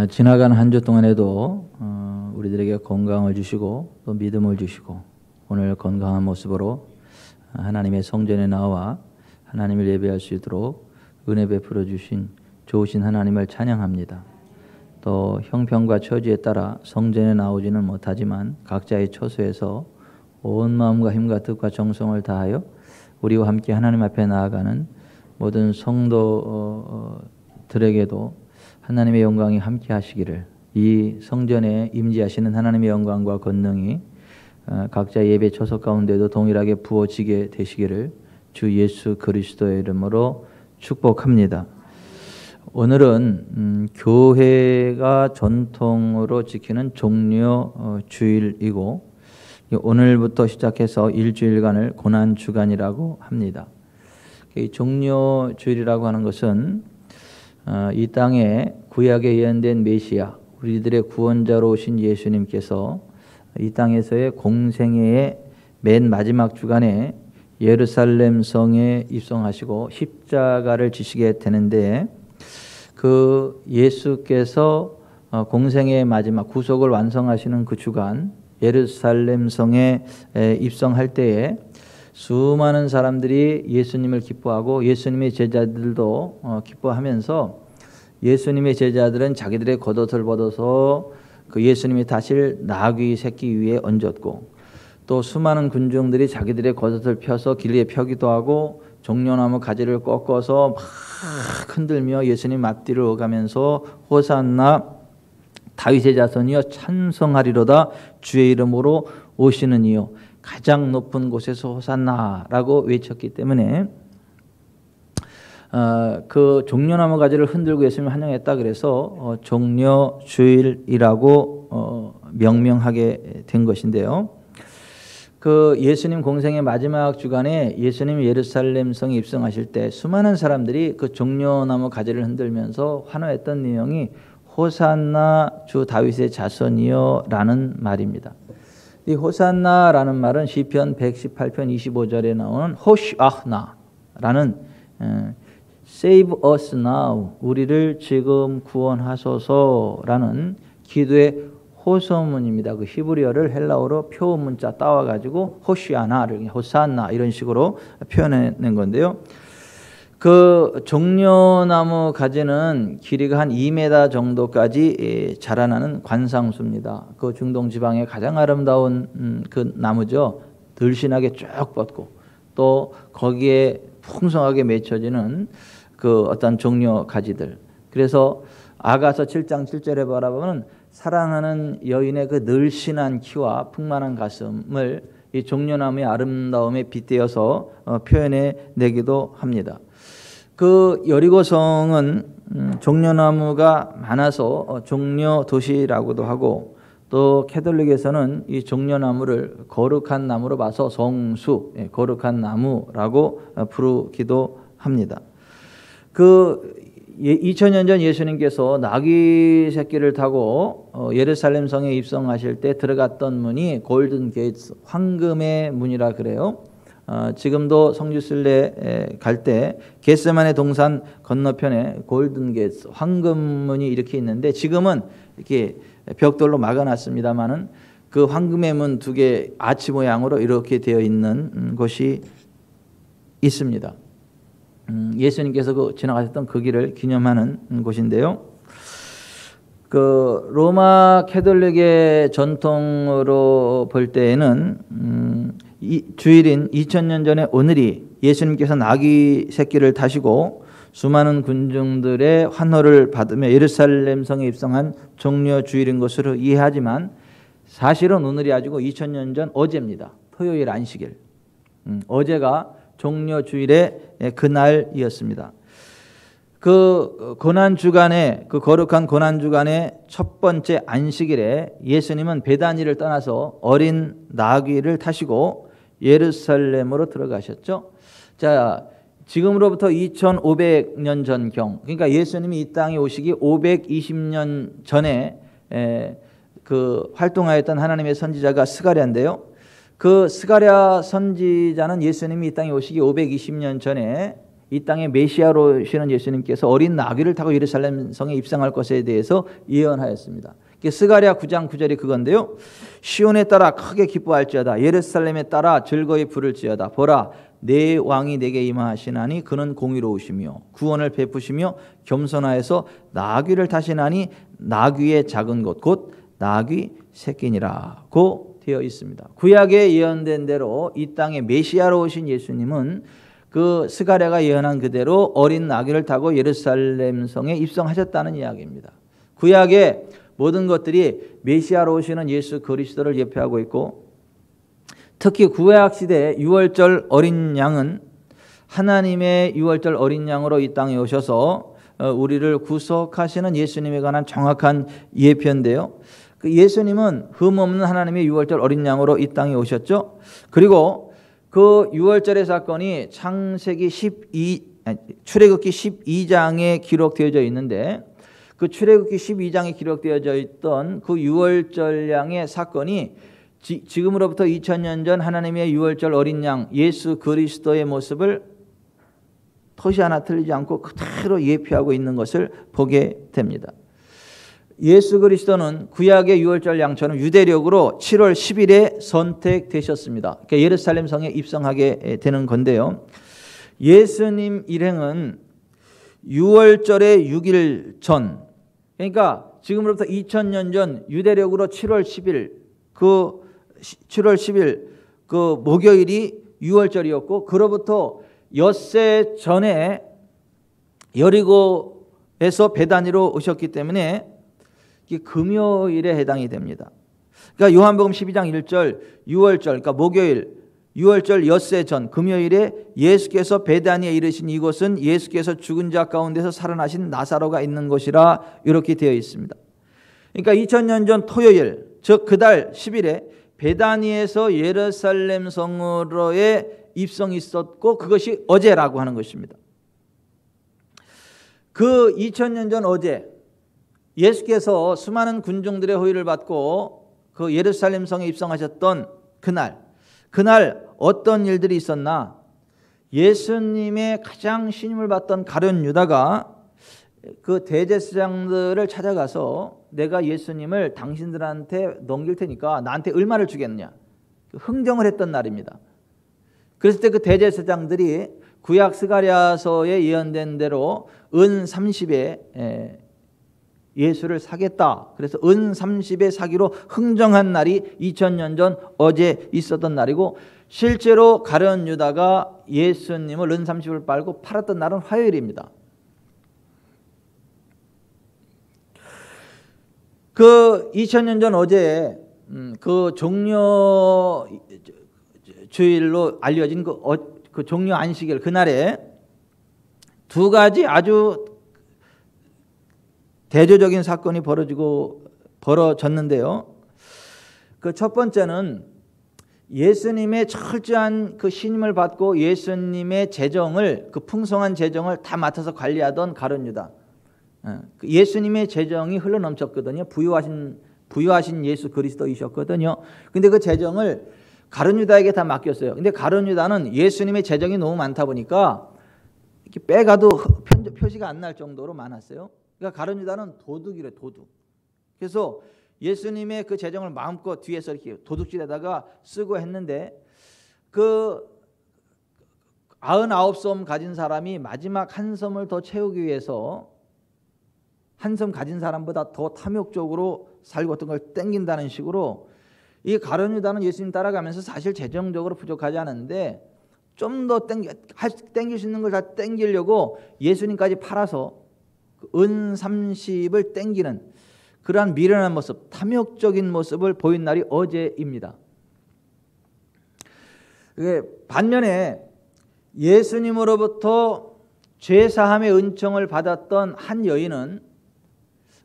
지나간 한 주 동안에도 우리들에게 건강을 주시고 또 믿음을 주시고 오늘 건강한 모습으로 하나님의 성전에 나와 하나님을 예배할 수 있도록 은혜 베풀어 주신 좋으신 하나님을 찬양합니다. 또 형편과 처지에 따라 성전에 나오지는 못하지만 각자의 처소에서 온 마음과 힘과 뜻과 정성을 다하여 우리와 함께 하나님 앞에 나아가는 모든 성도들에게도 하나님의 영광이 함께 하시기를, 이 성전에 임재하시는 하나님의 영광과 권능이 각자 예배 처소 가운데도 동일하게 부어지게 되시기를 주 예수 그리스도의 이름으로 축복합니다. 오늘은 교회가 전통으로 지키는 종려 주일이고, 오늘부터 시작해서 일주일간을 고난 주간이라고 합니다. 이 종려 주일이라고 하는 것은 이 땅에 구약에 예언된 메시아, 우리들의 구원자로 오신 예수님께서 이 땅에서의 공생애의 맨 마지막 주간에 예루살렘 성에 입성하시고 십자가를 지시게 되는데, 그 예수께서 공생애의 마지막 구속을 완성하시는 그 주간 예루살렘 성에 입성할 때에 수많은 사람들이 예수님을 기뻐하고 예수님의 제자들도 기뻐하면서, 예수님의 제자들은 자기들의 겉옷을 벗어서 그 예수님이 타실 나귀 새끼 위에 얹었고, 또 수많은 군중들이 자기들의 겉옷을 펴서 길에 펴기도 하고 종려나무 가지를 꺾어서 막 흔들며 예수님 앞뒤를 오가면서 호산나 다윗의 자손이여 찬송하리로다 주의 이름으로 오시는 이요 가장 높은 곳에서 호산나라고 외쳤기 때문에 그 종려나무 가지를 흔들고 예수님을 환영했다. 그래서 종려주일이라고 명명하게 된 것인데요. 그 예수님 공생의 마지막 주간에 예수님이 예루살렘 성에 입성하실 때 수많은 사람들이 그 종려나무 가지를 흔들면서 환호했던 내용이 호산나 주 다윗의 자손이여 라는 말입니다. 이 호산나라는 말은 시편 118편 25절에 나오는 호시아나라는 Save us now, 우리를 지금 구원하소서라는 기도의 호소문입니다. 그 히브리어를 헬라어로 표문자 따와가지고 호시아나를 호산나 이런 식으로 표현해낸 건데요. 그 종려나무 가지는 길이가 한 2m 정도까지 자라나는 관상수입니다. 그 중동 지방의 가장 아름다운 그 나무죠. 들신하게 쭉 뻗고 또 거기에 풍성하게 맺혀지는 그 어떤 종려 가지들. 그래서 아가서 7장 7절에 바라보면 사랑하는 여인의 그 늘씬한 키와 풍만한 가슴을 이 종려나무의 아름다움에 빗대어서 표현해 내기도 합니다. 그 여리고성은 종려나무가 많아서 종려 도시라고도 하고, 또 캐톨릭에서는 이 종려나무를 거룩한 나무로 봐서 성수, 거룩한 나무라고 부르기도 합니다. 그 2000년 전 예수님께서 나귀 새끼를 타고 예루살렘 성에 입성하실 때 들어갔던 문이 골든 게이트, 황금의 문이라 그래요. 지금도 성지순례 갈 때 겟세마네 동산 건너편에 골든 게이트, 황금문이 이렇게 있는데, 지금은 이렇게 벽돌로 막아놨습니다만은 그 황금의 문 두 개 아치 모양으로 이렇게 되어 있는 곳이 있습니다. 예수님께서 그 지나가셨던 그 길을 기념하는 곳인데요. 그 로마 캐톨릭의 전통으로 볼 때에는 이 주일인 2000년 전에 오늘이 예수님께서 나귀 새끼를 타시고 수많은 군중들의 환호를 받으며 예루살렘 성에 입성한 종려 주일인 것으로 이해하지만, 사실은 오늘이 아니고 2000년 전 어제입니다. 토요일 안식일. 어제가 종려 주일의 그날이었습니다. 그 고난 주간에, 그 거룩한 고난 주간의 첫 번째 안식일에 예수님은 베다니를 떠나서 어린 나귀를 타시고 예루살렘으로 들어가셨죠. 자, 지금으로부터 2500년 전경, 그러니까 예수님이 이 땅에 오시기 520년 전에 그 활동하였던 하나님의 선지자가 스가랴인데요. 그 스가랴 선지자는 예수님이 이 땅에 오시기 520년 전에 이 땅에 메시아로 오시는 예수님께서 어린 나귀를 타고 예루살렘 성에 입성할 것에 대해서 예언하였습니다. 스가랴 9장 9절이 그건데요. 시온에 따라 크게 기뻐할지어다. 예루살렘에 따라 즐거이 부를지어다. 보라, 내 왕이 내게 임하시나니 그는 공의로우시며 구원을 베푸시며 겸손하여서 나귀를 타시나니 나귀의 작은 것 곧 나귀 새끼니라고 되어 있습니다. 구약에 예언된 대로 이 땅에 메시아로 오신 예수님은 그 스가랴가 예언한 그대로 어린 나귀를 타고 예루살렘 성에 입성하셨다는 이야기입니다. 구약의 모든 것들이 메시아로 오시는 예수 그리스도를 예표하고 있고, 특히 구약 시대 유월절 어린 양은 하나님의 유월절 어린 양으로 이 땅에 오셔서 우리를 구속하시는 예수님에 관한 정확한 예표인데요. 그 예수님은 흠없는 하나님의 유월절 어린 양으로 이 땅에 오셨죠. 그리고 그 유월절의 사건이 출애굽기 12장에 기록되어져 있는데, 그 출애굽기 12장에 기록되어져 있던 그 유월절 양의 사건이 지금으로부터 2000년 전 하나님의 유월절 어린 양 예수 그리스도의 모습을 토시 하나 틀리지 않고 그대로 예표하고 있는 것을 보게 됩니다. 예수 그리스도는 구약의 유월절 양처럼 유대력으로 7월 10일에 선택되셨습니다. 그러니까 예루살렘 성에 입성하게 되는 건데요. 예수님 일행은 유월절의 6일 전, 그러니까 지금으로부터 2000년 전 유대력으로 7월 10일 그 목요일이 유월절이었고, 그로부터 엿새 전에 여리고에서 베다니로 오셨기 때문에 이게 금요일에 해당이 됩니다. 그러니까 요한복음 12장 1절 유월절, 그러니까 목요일 유월절 엿새 전 금요일에 예수께서 베다니에 이르신 이곳은 예수께서 죽은 자 가운데서 살아나신 나사로가 있는 곳이라 이렇게 되어 있습니다. 그러니까 2000년 전 토요일, 즉 그달 10일에 베다니에서 예루살렘 성으로의 입성이 있었고, 그것이 어제라고 하는 것입니다. 그 2000년 전 어제 예수께서 수많은 군중들의 호의를 받고 그 예루살렘 성에 입성하셨던 그날 어떤 일들이 있었나? 예수님의 가장 신임을 받던 가룟 유다가 그 대제사장들을 찾아가서 내가 예수님을 당신들한테 넘길 테니까 나한테 얼마를 주겠느냐, 흥정을 했던 날입니다. 그랬을 때 그 대제사장들이 구약 스가랴서에 예언된 대로 은 30에 예수를 사겠다. 그래서 은 30에 사기로 흥정한 날이 2000년 전 어제 있었던 날이고, 실제로 가룟 유다가 예수님을 은 30을 빨고 팔았던 날은 화요일입니다. 그 2000년 전 어제 그 종려 주일로 알려진 그 종려 안식일 그날에 두 가지 아주 대조적인 사건이 벌어졌는데요. 그 첫 번째는 예수님의 철저한 그 신임을 받고 예수님의 재정을, 그 풍성한 재정을 다 맡아서 관리하던 가룟 유다. 예수님의 재정이 흘러넘쳤거든요. 부유하신 예수 그리스도이셨거든요. 근데 그 재정을 가룟 유다에게 다 맡겼어요. 근데 가룟 유다는 예수님의 재정이 너무 많다 보니까 이렇게 빼가도 표시가 안 날 정도로 많았어요. 그러니까 가룟 유다는 도둑이래, 도둑. 그래서 예수님의 그 재정을 마음껏 뒤에서 이렇게 도둑질에다가 쓰고 했는데, 그 99섬 가진 사람이 마지막 한 섬을 더 채우기 위해서 한 섬 가진 사람보다 더 탐욕적으로 살고 어떤 걸 땡긴다는 식으로, 이 가룟 유다는 예수님 따라가면서 사실 재정적으로 부족하지 않은데 좀 더 땡길 수 있는 걸 다 땡기려고 예수님까지 팔아서 은 30을 땡기는 그러한 미련한 모습, 탐욕적인 모습을 보인 날이 어제입니다. 반면에 예수님으로부터 죄사함의 은총을 받았던 한 여인은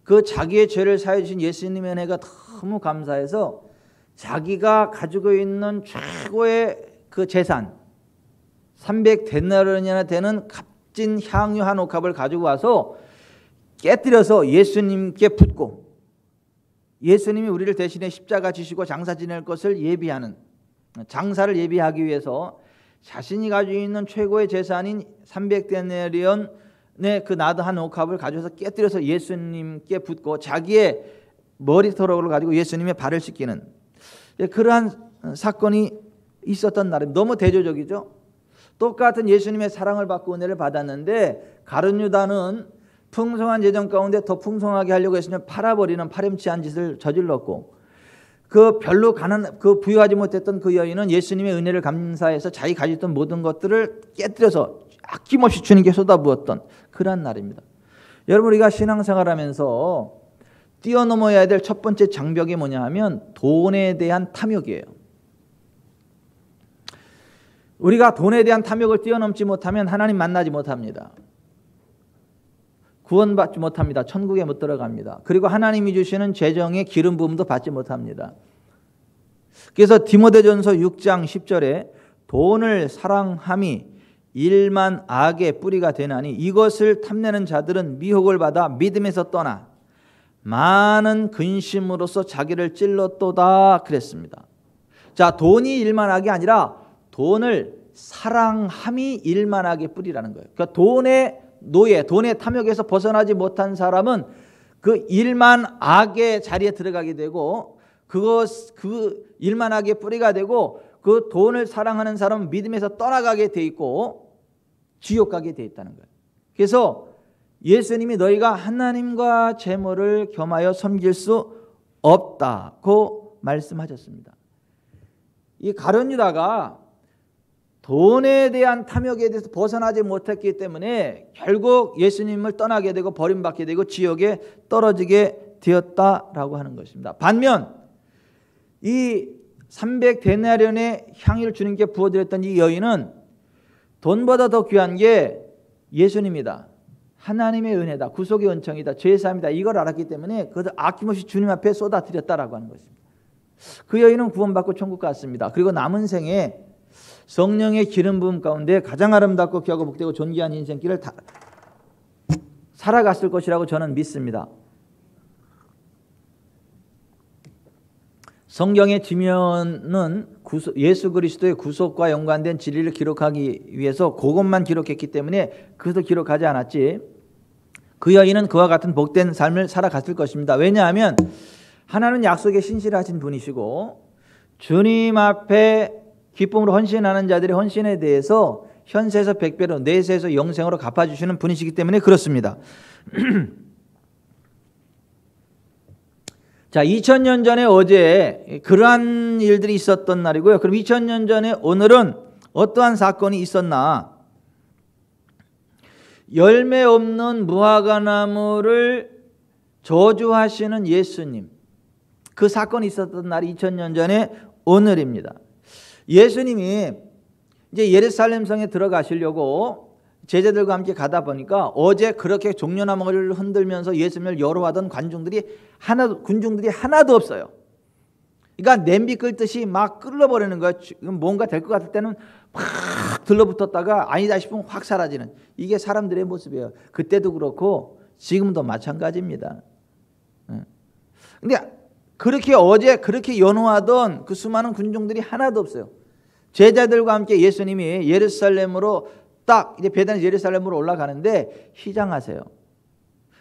그 자기의 죄를 사해 주신 예수님의 은혜가 너무 감사해서 자기가 가지고 있는 최고의 그 재산 300데나리온이나 되는 값진 향유 한 옥합을 가지고 와서 깨뜨려서 예수님께 붓고, 예수님이 우리를 대신해 십자가 지시고 장사 지낼 것을 예비하는, 장사를 예비하기 위해서 자신이 가지고 있는 최고의 재산인 300데나리온의 그 나드 한 옥합을 가져서 깨뜨려서 예수님께 붓고 자기의 머리털을 가지고 예수님의 발을 씻기는 그러한 사건이 있었던 날입니다. 너무 대조적이죠. 똑같은 예수님의 사랑을 받고 은혜를 받았는데 가룟 유다는 풍성한 재정 가운데 더 풍성하게 하려고 했으면 팔아버리는 파렴치한 짓을 저질렀고, 그 별로 그 부유하지 못했던 그 여인은 예수님의 은혜를 감사해서 자기 가지고 있던 모든 것들을 깨뜨려서 아낌없이 주님께 쏟아부었던 그러한 날입니다. 여러분, 우리가 신앙생활하면서 뛰어넘어야 될 첫 번째 장벽이 뭐냐 하면 돈에 대한 탐욕이에요. 우리가 돈에 대한 탐욕을 뛰어넘지 못하면 하나님 만나지 못합니다. 구원받지 못합니다. 천국에 못 들어갑니다. 그리고 하나님이 주시는 재정의 기름 부음도 받지 못합니다. 그래서 디모데전서 6장 10절에 돈을 사랑함이 일만 악의 뿌리가 되나니 이것을 탐내는 자들은 미혹을 받아 믿음에서 떠나 많은 근심으로써 자기를 찔렀도다 그랬습니다. 자, 돈이 일만 악이 아니라 돈을 사랑함이 일만 악의 뿌리라는 거예요. 그러니까 돈의 노예, 돈의 탐욕에서 벗어나지 못한 사람은 그 일만 악의 자리에 들어가게 되고 그 일만 악의 뿌리가 되고 그 돈을 사랑하는 사람은 믿음에서 떠나가게 돼 있고 지옥 가게 돼 있다는 거예요. 그래서 예수님이 너희가 하나님과 재물을 겸하여 섬길 수 없다고 말씀하셨습니다. 이 가룟 유다가 돈에 대한 탐욕에 대해서 벗어나지 못했기 때문에 결국 예수님을 떠나게 되고 버림받게 되고 지옥에 떨어지게 되었다라고 하는 것입니다. 반면 이 300데나리온의 향유를 주님께 부어드렸던 이 여인은 돈보다 더 귀한 게 예수님이다, 하나님의 은혜다, 구속의 은총이다, 죄사함이다, 이걸 알았기 때문에 그것을 아낌없이 주님 앞에 쏟아드렸다라고 하는 것입니다. 그 여인은 구원받고 천국 갔습니다. 그리고 남은 생에 성령의 기름 부음 가운데 가장 아름답고 귀하고 복되고 존귀한 인생길을 살아갔을 것이라고 저는 믿습니다. 성경의 지면은 예수 그리스도의 구속과 연관된 진리를 기록하기 위해서 그것만 기록했기 때문에 그것을 기록하지 않았지, 그 여인은 그와 같은 복된 삶을 살아갔을 것입니다. 왜냐하면 하나님은 약속에 신실하신 분이시고 주님 앞에 기쁨으로 헌신하는 자들의 헌신에 대해서 현세에서 100배로 내세에서 영생으로 갚아주시는 분이시기 때문에 그렇습니다. 자, 2000년 전에 어제 그러한 일들이 있었던 날이고요. 그럼 2000년 전에 오늘은 어떠한 사건이 있었나? 열매 없는 무화과나무를 저주하시는 예수님, 그 사건이 있었던 날이 2000년 전에 오늘입니다. 예수님이 이제 예루살렘 성에 들어가시려고 제자들과 함께 가다 보니까 어제 그렇게 종려나무를 흔들면서 예수님을 여로하던 군중들이 하나도 없어요. 그러니까 냄비 끓듯이 막 끓여버리는 거예요. 뭔가 될 것 같을 때는 팍 들러붙었다가 아니다 싶으면 확 사라지는, 이게 사람들의 모습이에요. 그때도 그렇고 지금도 마찬가지입니다. 근데 그렇게 어제 그렇게 연호하던 그 수많은 군중들이 하나도 없어요. 제자들과 함께 예수님이 예루살렘으로 딱 이제 베단에서 예루살렘으로 올라가는데 시장하세요.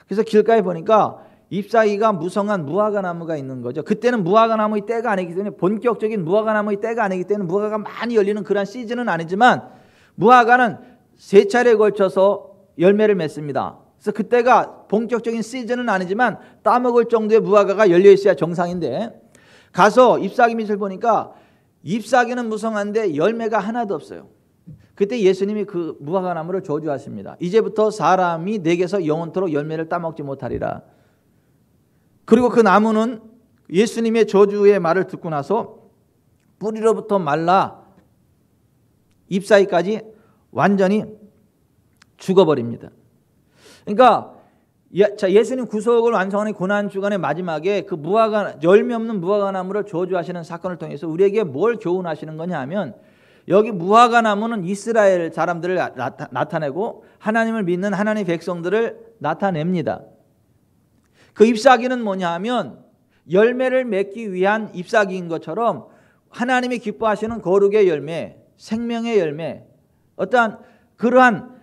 그래서 길가에 보니까 잎사귀가 무성한 무화과나무가 있는 거죠. 그때는 무화과나무의 때가 아니기 때문에, 본격적인 무화과나무의 때가 아니기 때문에 무화과가 많이 열리는 그런 시즌은 아니지만 무화과는 3차례에 걸쳐서 열매를 맺습니다. 그래서 그때가 본격적인 시즌은 아니지만 따먹을 정도의 무화과가 열려 있어야 정상인데, 가서 잎사귀 밑을 보니까 잎사귀는 무성한데 열매가 하나도 없어요. 그때 예수님이 그 무화과나무를 저주하십니다. 이제부터 사람이 내게서 영원토록 열매를 따먹지 못하리라. 그리고 그 나무는 예수님의 저주의 말을 듣고 나서 뿌리로부터 말라 잎사귀까지 완전히 죽어버립니다. 그러니까 예수님 구속을 완성하는 고난주간의 마지막에 그 열매 없는 무화과나무를 저주하시는 사건을 통해서 우리에게 뭘 교훈하시는 거냐 하면, 여기 무화과나무는 이스라엘 사람들을 나타내고 하나님을 믿는 하나님의 백성들을 나타냅니다. 그 잎사귀는 뭐냐 하면 열매를 맺기 위한 잎사귀인 것처럼 하나님이 기뻐하시는 거룩의 열매, 생명의 열매, 어떠한 그러한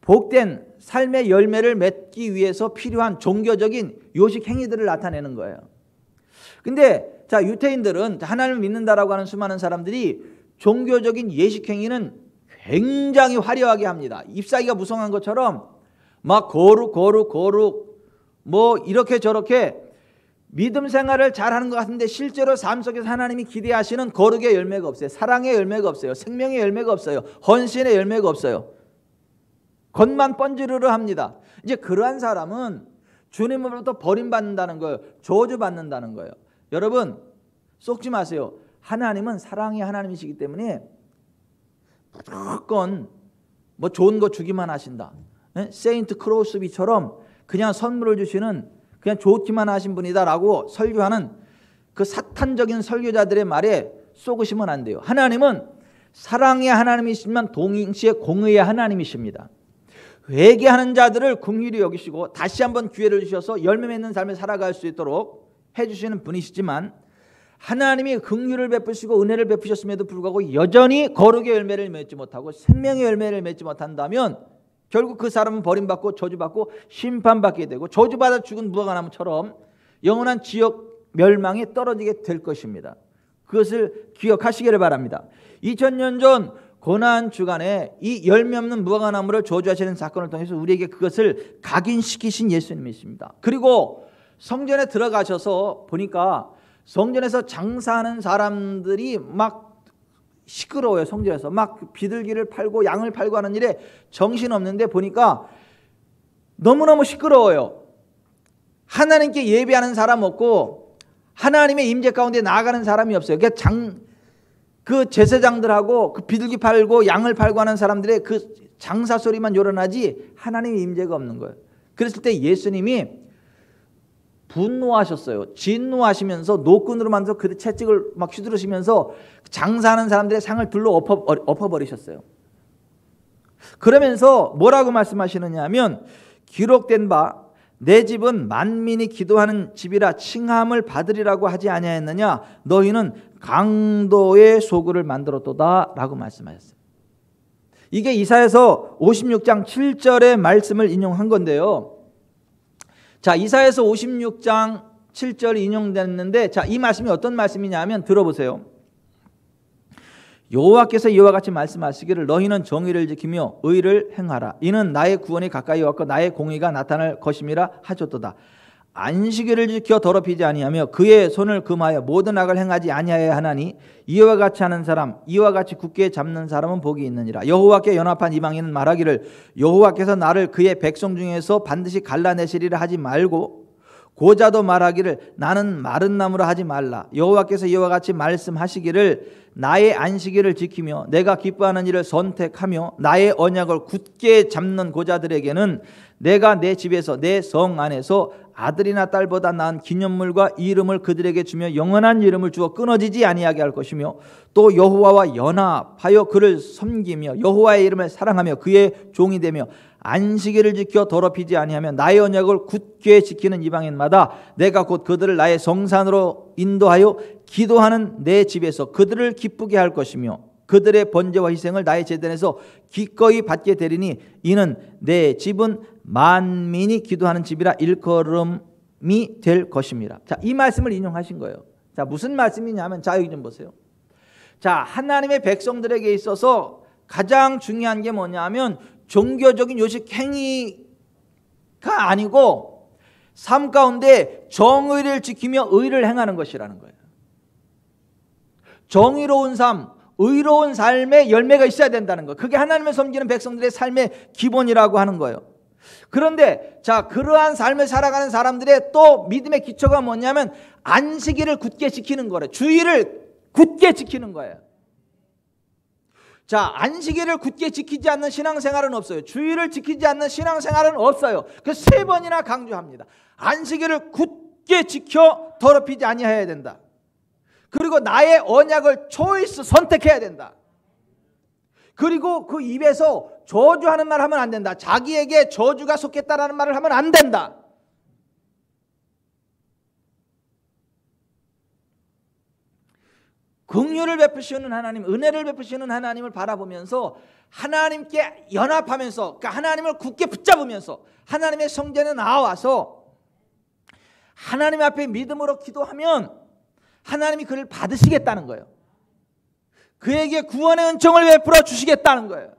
복된 삶의 열매를 맺기 위해서 필요한 종교적인 요식 행위들을 나타내는 거예요. 근데 자, 유태인들은 하나님을 믿는다라고 하는 수많은 사람들이 종교적인 예식 행위는 굉장히 화려하게 합니다. 잎사귀가 무성한 것처럼 막 거룩 뭐 이렇게 저렇게 믿음 생활을 잘하는 것 같은데 실제로 삶 속에서 하나님이 기대하시는 거룩의 열매가 없어요. 사랑의 열매가 없어요. 생명의 열매가 없어요. 헌신의 열매가 없어요. 겉만 번지르르 합니다. 이제 그러한 사람은 주님으로부터 버림받는다는 거예요. 저주받는다는 거예요. 여러분 속지 마세요. 하나님은 사랑의 하나님이시기 때문에 무조건 뭐 좋은 거 주기만 하신다. 세인트 크로스비처럼 그냥 선물을 주시는 그냥 좋기만 하신 분이다라고 설교하는 그 사탄적인 설교자들의 말에 속으시면 안 돼요. 하나님은 사랑의 하나님이시지만 동시에 공의의 하나님이십니다. 회개하는 자들을 긍휼히 여기시고 다시 한번 기회를 주셔서 열매 맺는 삶을 살아갈 수 있도록 해주시는 분이시지만 하나님이 긍휼을 베푸시고 은혜를 베푸셨음에도 불구하고 여전히 거룩의 열매를 맺지 못하고 생명의 열매를 맺지 못한다면 결국 그 사람은 버림받고 저주받고 심판받게 되고 저주받아 죽은 무화과나무처럼 영원한 지옥 멸망에 떨어지게 될 것입니다. 그것을 기억하시기를 바랍니다. 2000년 전 고난 주간에 이 열매 없는 무화과나무를 저주하시는 사건을 통해서 우리에게 그것을 각인시키신 예수님이십니다. 그리고 성전에 들어가셔서 보니까 성전에서 장사하는 사람들이 막 시끄러워요. 성전에서 막 비둘기를 팔고 양을 팔고 하는 일에 정신없는데 보니까 너무너무 시끄러워요. 하나님께 예배하는 사람 없고 하나님의 임재 가운데 나아가는 사람이 없어요. 그 제사장들하고 그 비둘기 팔고 양을 팔고 하는 사람들의 그 장사 소리만 요란하지 하나님의 임재가 없는 거예요. 그랬을 때 예수님이 분노하셨어요. 진노하시면서 노끈으로 만들어 그 채찍을 막 휘두르시면서 장사하는 사람들의 상을 둘러 엎어버리셨어요. 그러면서 뭐라고 말씀하시느냐 하면 기록된 바 내 집은 만민이 기도하는 집이라 칭함을 받으리라고 하지 아니하였느냐 너희는 강도의 소굴을 만들었도다 라고 말씀하셨어요. 이게 이사야서 56장 7절의 말씀을 인용한 건데요. 자, 이사야서 56장 7절이 인용됐는데 자, 이 말씀이 어떤 말씀이냐 하면 들어보세요. 여호와께서 이와 같이 말씀하시기를 너희는 정의를 지키며 의를 행하라. 이는 나의 구원이 가까이 왔고 나의 공의가 나타날 것임이라 하셨도다. 안식일을 지켜 더럽히지 아니하며 그의 손을 금하여 모든 악을 행하지 아니하여야 하나니 이와 같이 하는 사람 이와 같이 굳게 잡는 사람은 복이 있느니라. 여호와께 연합한 이방인은 말하기를 여호와께서 나를 그의 백성 중에서 반드시 갈라내시리라 하지 말고 고자도 말하기를 나는 마른 나무라 하지 말라. 여호와께서 이와 같이 말씀하시기를 나의 안식일을 지키며 내가 기뻐하는 일을 선택하며 나의 언약을 굳게 잡는 고자들에게는 내가 내 집에서 내 성 안에서 아들이나 딸보다 나은 기념물과 이름을 그들에게 주며 영원한 이름을 주어 끊어지지 아니하게 할 것이며 또 여호와와 연합하여 그를 섬기며 여호와의 이름을 사랑하며 그의 종이 되며 안식일을 지켜 더럽히지 아니하며 나의 언약을 굳게 지키는 이방인마다 내가 곧 그들을 나의 성산으로 인도하여 기도하는 내 집에서 그들을 기쁘게 할 것이며 그들의 번제와 희생을 나의 제단에서 기꺼이 받게 되리니 이는 내 집은 만민이 기도하는 집이라 일컬음이 될 것입니다. 자, 이 말씀을 인용하신 거예요. 자, 무슨 말씀이냐면 자, 여기 좀 보세요. 자, 하나님의 백성들에게 있어서 가장 중요한 게 뭐냐면 종교적인 요식 행위가 아니고 삶 가운데 정의를 지키며 의를 행하는 것이라는 거예요. 정의로운 삶, 의로운 삶의 열매가 있어야 된다는 거. 그게 하나님을 섬기는 백성들의 삶의 기본이라고 하는 거예요. 그런데 자, 그러한 삶을 살아가는 사람들의 또 믿음의 기초가 뭐냐면 안식일을 굳게 지키는 거래. 주일을 굳게 지키는 거예요. 자, 안식일을 굳게 지키지 않는 신앙생활은 없어요. 주일을 지키지 않는 신앙생활은 없어요. 그 세 번이나 강조합니다. 안식일을 굳게 지켜 더럽히지 아니해야 된다. 그리고 나의 언약을 초이스 선택해야 된다. 그리고 그 입에서 저주하는 말 하면 안 된다. 자기에게 저주가 속했다라는 말을 하면 안 된다. 긍휼을 베푸시는 하나님, 은혜를 베푸시는 하나님을 바라보면서 하나님께 연합하면서, 그러니까 하나님을 굳게 붙잡으면서 하나님의 성전에 나와서 하나님 앞에 믿음으로 기도하면 하나님이 그를 받으시겠다는 거예요. 그에게 구원의 은총을 베풀어 주시겠다는 거예요.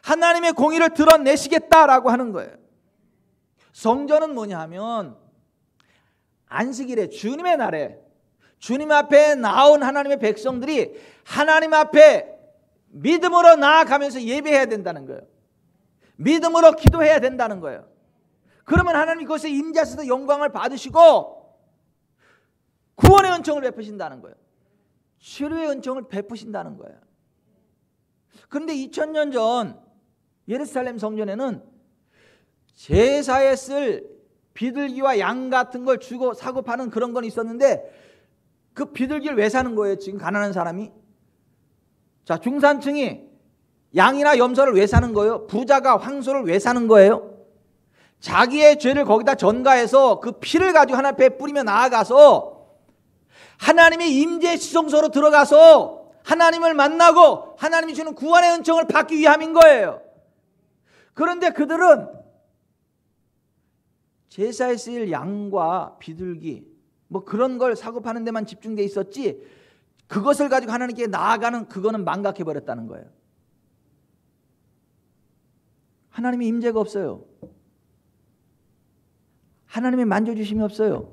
하나님의 공의를 드러내시겠다라고 하는 거예요. 성전은 뭐냐 하면 안식일에, 주님의 날에 주님 앞에 나온 하나님의 백성들이 하나님 앞에 믿음으로 나아가면서 예배해야 된다는 거예요. 믿음으로 기도해야 된다는 거예요. 그러면 하나님이 그것에 임재하셔서 영광을 받으시고 구원의 은총을 베푸신다는 거예요. 치료의 은총을 베푸신다는 거예요. 그런데 2000년 전 예루살렘 성전에는 제사에 쓸 비둘기와 양 같은 걸 주고 사고 파는 그런 건 있었는데 그 비둘기를 왜 사는 거예요? 지금 가난한 사람이? 자, 중산층이 양이나 염소를 왜 사는 거예요? 부자가 황소를 왜 사는 거예요? 자기의 죄를 거기다 전가해서 그 피를 가지고 하나님 앞에 뿌리며 나아가서 하나님의 임재의 지성소로 들어가서 하나님을 만나고 하나님이 주는 구원의 은총을 받기 위함인 거예요. 그런데 그들은 제사에 쓰일 양과 비둘기 뭐 그런 걸 사고 파는 데만 집중돼 있었지 그것을 가지고 하나님께 나아가는 그거는 망각해 버렸다는 거예요. 하나님의 임재가 없어요. 하나님의 만져주심이 없어요.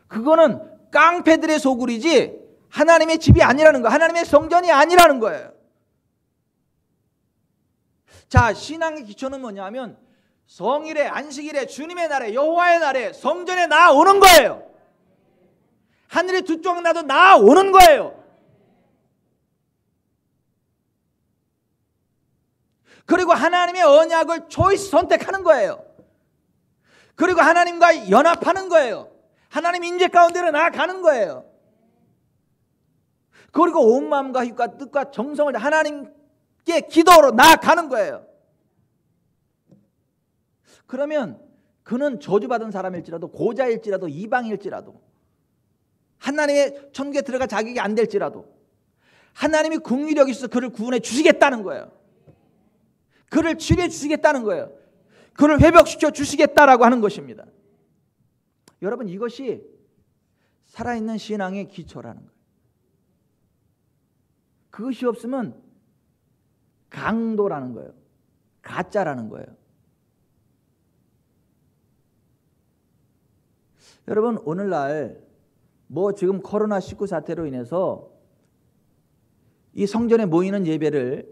그거는 깡패들의 소굴이지 하나님의 집이 아니라는 거예요. 하나님의 성전이 아니라는 거예요. 자, 신앙의 기초는 뭐냐면 성일에, 안식일에, 주님의 날에, 여호와의 날에 성전에 나오는 거예요. 하늘이 두 쪽 나도 나오는 거예요. 그리고 하나님의 언약을 초이스 선택하는 거예요. 그리고 하나님과 연합하는 거예요. 하나님 임재 가운데로 나아가는 거예요. 그리고 온 마음과 힘과 뜻과 정성을 하나님께 기도로 나아가는 거예요. 그러면 그는 저주받은 사람일지라도 고자일지라도 이방일지라도 하나님의 천국에 들어갈 자격이 안 될지라도 하나님이 긍휼력이 있어서 그를 구원해 주시겠다는 거예요. 그를 치료해 주시겠다는 거예요. 그를 회복시켜 주시겠다라고 하는 것입니다. 여러분, 이것이 살아있는 신앙의 기초라는 거예요. 그것이 없으면 강도라는 거예요. 가짜라는 거예요. 여러분, 오늘날 뭐 지금 코로나19 사태로 인해서 이 성전에 모이는 예배를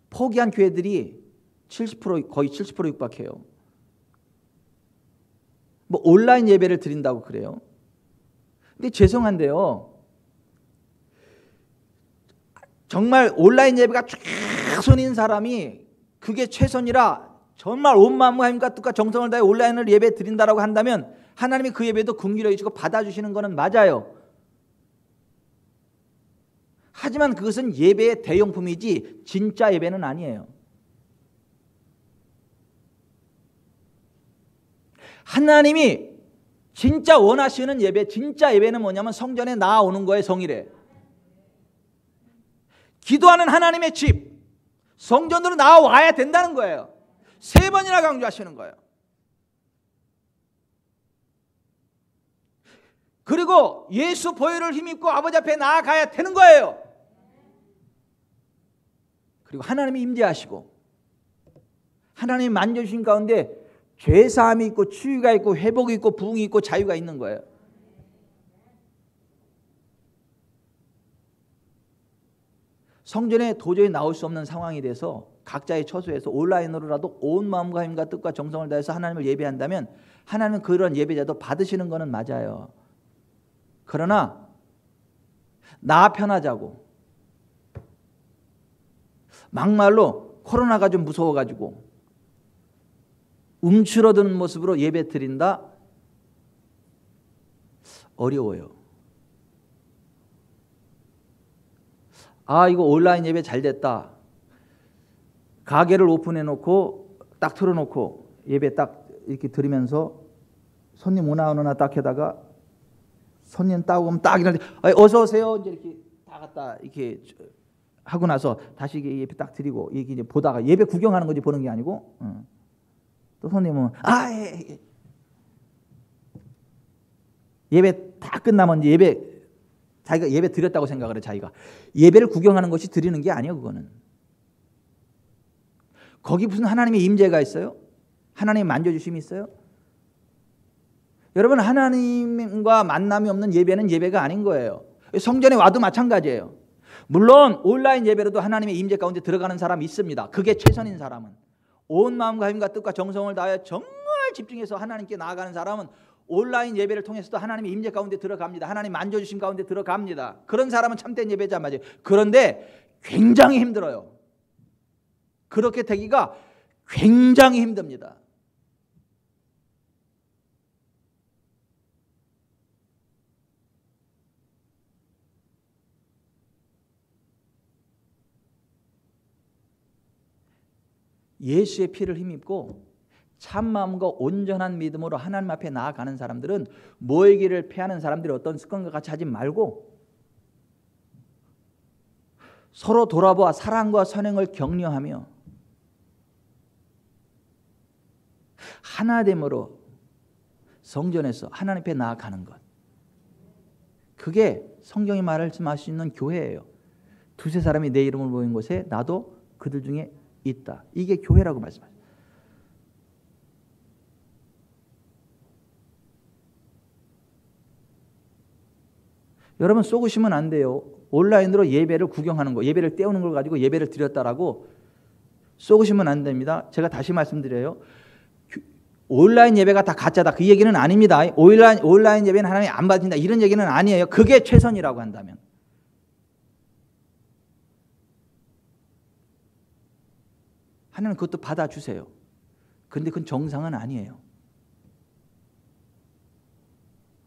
포기한 교회들이 70% 거의 70% 육박해요. 뭐 온라인 예배를 드린다고 그래요. 근데 죄송한데요. 정말 온라인 예배가 최선인 사람이 그게 최선이라 정말 온 마음과 힘과 뜻과 정성을 다해 온라인을 예배 드린다라고 한다면 하나님이 그 예배도 긍휼히 여기시고 받아주시는 것은 맞아요. 하지만 그것은 예배의 대용품이지 진짜 예배는 아니에요. 하나님이 진짜 원하시는 예배, 진짜 예배는 뭐냐면 성전에 나아오는 거예요. 성일에 기도하는 하나님의 집 성전으로 나와야 된다는 거예요. 3번이나 강조하시는 거예요. 그리고 예수 보혈을 힘입고 아버지 앞에 나아가야 되는 거예요. 그리고 하나님이 임재하시고 하나님이 만져주신 가운데 죄사함이 있고 치유가 있고 회복이 있고 부흥이 있고 자유가 있는 거예요. 성전에 도저히 나올 수 없는 상황이 돼서 각자의 처소에서 온라인으로라도 온 마음과 힘과 뜻과 정성을 다해서 하나님을 예배한다면 하나님은 그런 예배자도 받으시는 것은 맞아요. 그러나 나 편하자고 막말로 코로나가 좀 무서워가지고 움츠러드는 모습으로 예배 드린다? 어려워요. 아, 이거 온라인 예배 잘 됐다. 가게를 오픈해놓고 딱 틀어놓고 예배 딱 이렇게 드리면서 손님 오나 안 오나 딱 해다가 손님 따고 오면 딱 이런데 어서 오세요 이제 이렇게 다 갖다 이렇게 하고 나서 다시 예배 딱 드리고 이게 이제 보다가 예배 구경하는 거지 보는 게 아니고 또 손님은 예. 예배 다 끝나면 이제 자기가 예배 드렸다고 생각을 해. 자기가 예배를 구경하는 것이 드리는 게 아니에요. 그거는 거기 무슨 하나님의 임재가 있어요? 하나님의 만져주심이 있어요? 여러분 하나님과 만남이 없는 예배는 예배가 아닌 거예요. 성전에 와도 마찬가지예요. 물론 온라인 예배로도 하나님의 임재 가운데 들어가는 사람이 있습니다. 그게 최선인 사람은 온 마음과 힘과 뜻과 정성을 다하여 정말 집중해서 하나님께 나아가는 사람은 온라인 예배를 통해서도 하나님의 임재 가운데 들어갑니다. 하나님 만져주심 가운데 들어갑니다. 그런 사람은 참된 예배자 맞아요. 그런데 굉장히 힘들어요. 그렇게 되기가 굉장히 힘듭니다. 예수의 피를 힘입고 참마음과 온전한 믿음으로 하나님 앞에 나아가는 사람들은 모이기를 패하는 사람들이 어떤 습관과 같이 하지 말고 서로 돌아보아 사랑과 선행을 격려하며 하나됨으로 성전에서 하나님 앞에 나아가는 것, 그게 성경이 말할 수 있는 교회예요. 두세 사람이 내 이름을 모인 곳에 나도 그들 중에 있다. 이게 교회라고 말씀하셨어요. 여러분 쏘으시면 안 돼요. 온라인으로 예배를 구경하는 거, 예배를 때우는 걸 가지고 예배를 드렸다라고 쏘으시면 안 됩니다. 제가 다시 말씀드려요. 온라인 예배가 다 가짜다. 그 얘기는 아닙니다. 온라인 예배는 하나님이 안 받는다. 이런 얘기는 아니에요. 그게 최선이라고 한다면. 하나님 그것도 받아주세요. 그런데 그건 정상은 아니에요.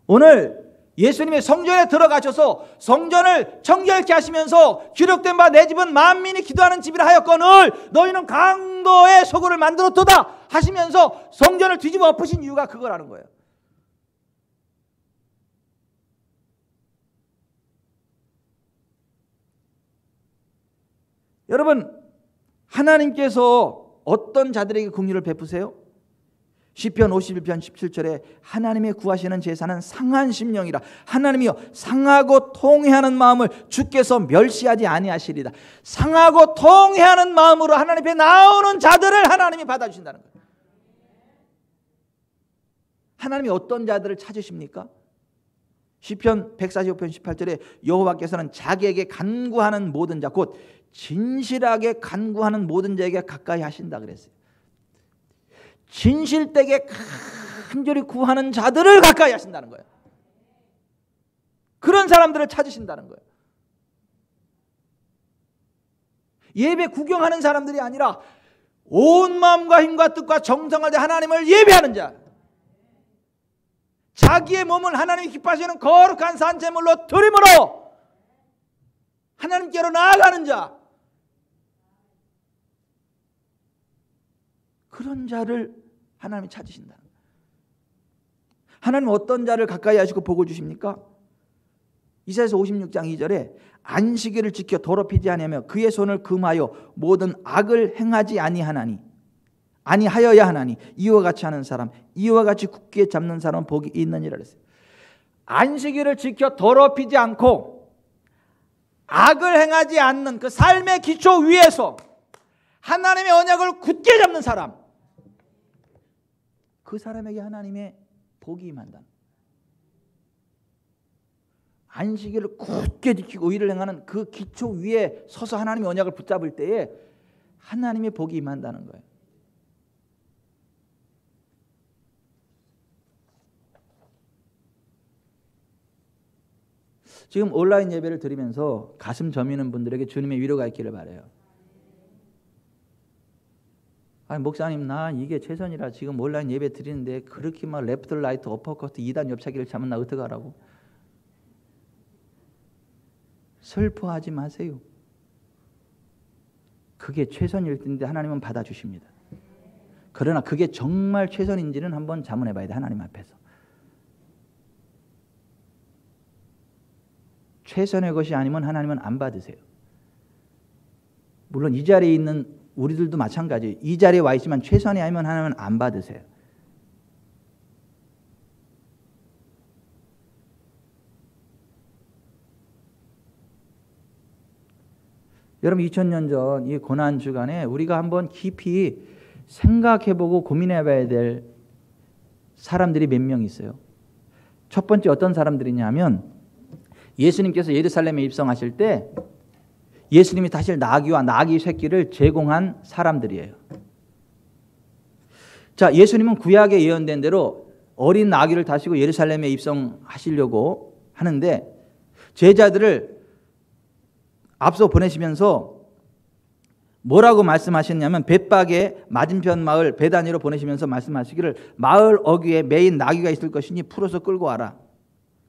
오늘 예수님의 성전에 들어가셔서 성전을 정결케 하시면서 기록된 바 내 집은 만민이 기도하는 집이라 하였거늘 너희는 강도의 소굴을 만들었도다 하시면서 성전을 뒤집어 엎으신 이유가 그거라는 거예요. 여러분 하나님께서 어떤 자들에게 긍휼을 베푸세요? 시편 51편 17절에 하나님의 구하시는 제사는 상한 심령이라. 하나님이여 상하고 통회하는 마음을 주께서 멸시하지 아니하시리다. 상하고 통회하는 마음으로 하나님 앞에 나오는 자들을 하나님이 받아주신다는 거예요. 하나님이 어떤 자들을 찾으십니까? 시편 145편 18절에 여호와께서는 자기에게 간구하는 모든 자, 곧 진실하게 간구하는 모든 자에게 가까이 하신다 그랬어요. 진실되게 간절히 구하는 자들을 가까이 하신다는 거예요. 그런 사람들을 찾으신다는 거예요. 예배 구경하는 사람들이 아니라 온 마음과 힘과 뜻과 정성을 다해 하나님을 예배하는 자, 자기의 몸을 하나님이 기뻐하시는 거룩한 산제물로 드림으로 하나님께로 나아가는 자, 그런 자를 하나님이 찾으신다. 하나님 어떤 자를 가까이 하시고 복을 주십니까? 이사야서 56장 2절에 안식일을 지켜 더럽히지 아니하며 그의 손을 금하여 모든 악을 행하지 아니하여야 하나니 이와 같이 하는 사람, 이와 같이 굳게 잡는 사람은 복이 있느니라 그랬어요. 안식일을 지켜 더럽히지 않고 악을 행하지 않는 그 삶의 기초 위에서 하나님의 언약을 굳게 잡는 사람, 그 사람에게 하나님의 복이 임한다. 안식일을 굳게 지키고 의를 행하는 그 기초 위에 서서 하나님의 언약을 붙잡을 때에 하나님의 복이 임한다는 거예요. 지금 온라인 예배를 드리면서 가슴 저미는 분들에게 주님의 위로가 있기를 바라요. 아니 목사님 나 이게 최선이라 지금 온라인 예배 드리는데 그렇게 막 레프트 라이트 어퍼커트 2단 옆차기를 차면 나 어떡하라고. 슬퍼하지 마세요. 그게 최선일 텐데 하나님은 받아주십니다. 그러나 그게 정말 최선인지는 한번 자문해 봐야 돼. 하나님 앞에서. 최선의 것이 아니면 하나님은 안 받으세요. 물론 이 자리에 있는 우리들도 마찬가지예요. 이 자리에 와 있지만 최선이 아니면 하나님은 안 받으세요. 여러분 2000년 전 이 고난 주간에 우리가 한번 깊이 생각해보고 고민해봐야 될 사람들이 몇 명 있어요. 첫 번째 어떤 사람들이냐면 예수님께서 예루살렘에 입성하실 때 예수님이 다시 나귀와 나귀 새끼를 제공한 사람들이에요. 자, 예수님은 구약에 예언된 대로 어린 나귀를 타시고 예루살렘에 입성하시려고 하는데 제자들을 앞서 보내시면서 뭐라고 말씀하셨냐면 벳박의 맞은편 마을 베다니로 보내시면서 말씀하시기를 마을 어귀에 매인 나귀가 있을 것이니 풀어서 끌고 와라.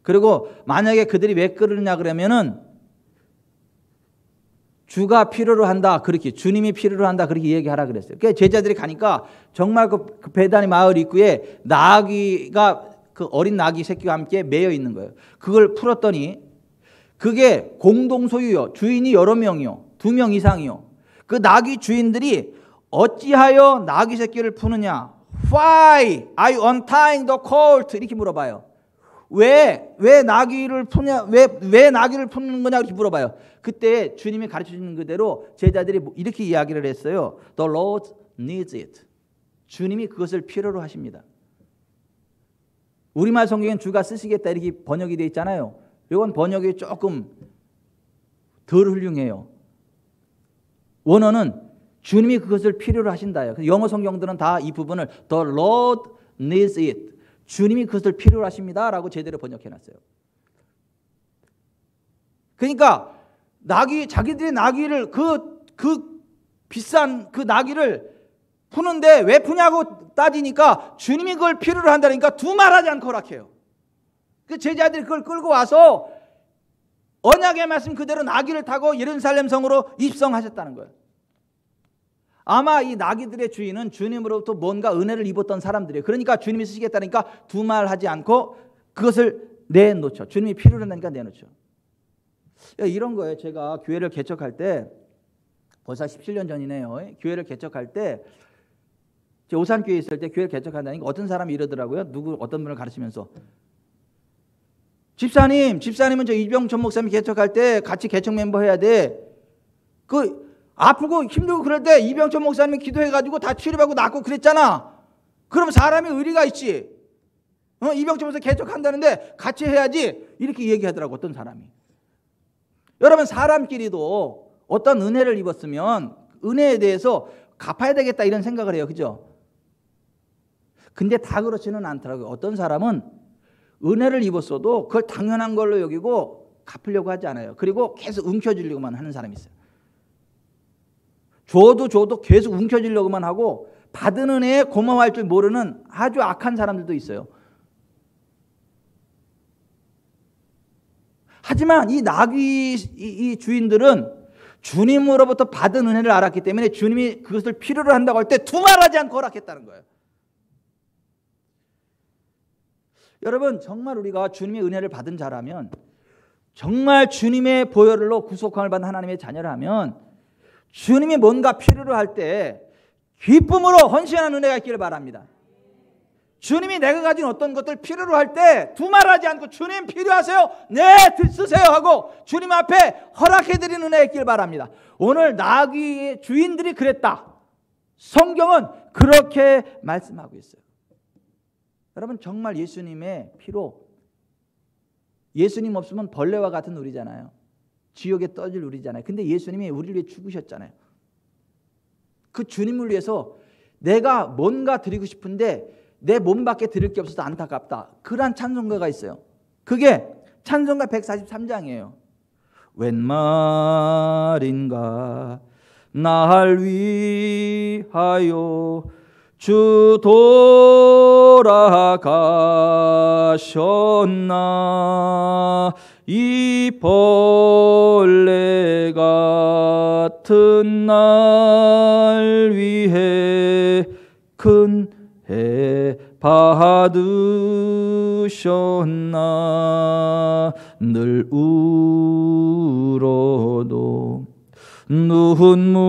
그리고 만약에 그들이 왜 끌으냐 그러면은 주가 필요로 한다. 그렇게 주님이 필요로 한다. 그렇게 얘기하라 그랬어요. 그러니까 제자들이 가니까 정말 그 베다니 마을 입구에 나귀가 그 어린 나귀 새끼와 함께 매여 있는 거예요. 그걸 풀었더니 그게 공동 소유요. 주인이 여러 명이요. 2명 이상이요. 그 나귀 주인들이 어찌하여 나귀 새끼를 푸느냐? Why are you untying the colt? 이렇게 물어봐요. 왜 나귀를 푸냐? 왜 나귀를 푸는 거냐? 이렇게 물어봐요. 그때 주님이 가르쳐 주는 그대로 제자들이 이렇게 이야기를 했어요. The Lord needs it. 주님이 그것을 필요로 하십니다. 우리말 성경엔 주가 쓰시겠다 이렇게 번역이 되어 있잖아요. 이건 번역이 조금 덜 훌륭해요. 원어는 주님이 그것을 필요로 하신다요. 영어 성경들은 다 이 부분을 The Lord needs it. 주님이 그것을 필요로 하십니다 라고 제대로 번역해놨어요. 그러니까 자기들의 나귀를 그 비싼 그 나귀를 푸는데 왜 푸냐고 따지니까 주님이 그걸 필요로 한다니까 두말하지 않고 허락해요. 그 제자들이 그걸 끌고 와서 언약의 말씀 그대로 나귀를 타고 예루살렘 성으로 입성하셨다는 거예요. 아마 이 나귀들의 주인은 주님으로부터 뭔가 은혜를 입었던 사람들이에요. 그러니까 주님이 쓰시겠다니까 두말하지 않고 그것을 내놓죠. 주님이 필요로 한다니까 내놓죠. 이런 거예요. 제가 교회를 개척할 때 벌써 17년 전이네요. 교회를 개척할 때 제가 오산교회에 있을 때 교회를 개척한다니까 어떤 사람이 이러더라고요. 어떤 분을 가르치면서 집사님은 저 이병천 목사님 개척할 때 같이 개척 멤버 해야 돼. 아프고 힘들고 그럴 때 이병천 목사님이 기도해가지고 다 치료받고 낫고 그랬잖아. 그럼 사람이 의리가 있지. 이병천 목사 개척한다는데 같이 해야지. 이렇게 얘기하더라고 어떤 사람이. 여러분 사람끼리도 어떤 은혜를 입었으면 은혜에 대해서 갚아야 되겠다 이런 생각을 해요. 그죠? 근데 다 그렇지는 않더라고요. 어떤 사람은 은혜를 입었어도 그걸 당연한 걸로 여기고 갚으려고 하지 않아요. 그리고 계속 움켜쥐려고만 하는 사람이 있어요. 줘도 계속 움켜쥐려고만 하고 받은 은혜에 고마워할 줄 모르는 아주 악한 사람들도 있어요. 하지만 이 나귀 이 주인들은 주님으로부터 받은 은혜를 알았기 때문에 주님이 그것을 필요로 한다고 할 때 두말하지 않고 허락했다는 거예요. 여러분 정말 우리가 주님의 은혜를 받은 자라면 정말 주님의 보혈로 구속함을 받은 하나님의 자녀라면 주님이 뭔가 필요로 할 때 기쁨으로 헌신하는 은혜가 있기를 바랍니다. 주님이 내가 가진 어떤 것들 필요로 할 때 두말하지 않고 주님 필요하세요? 네 쓰세요 하고 주님 앞에 허락해드리는 은혜가 있기를 바랍니다. 오늘 나귀의 주인들이 그랬다. 성경은 그렇게 말씀하고 있어요. 여러분 정말 예수님의 피로 예수님 없으면 벌레와 같은 우리잖아요. 지옥에 떠질 우리잖아요. 근데 예수님이 우리를 위해 죽으셨잖아요. 그 주님을 위해서 내가 뭔가 드리고 싶은데 내 몸밖에 드릴 게 없어서 안타깝다. 그러한 찬송가가 있어요. 그게 찬송가 143장이에요. 웬 말인가 날 위하여 주 돌아가셨나 이 벌레 같은 날 위해 큰 해 받으셨나 늘 울어도 눈물로써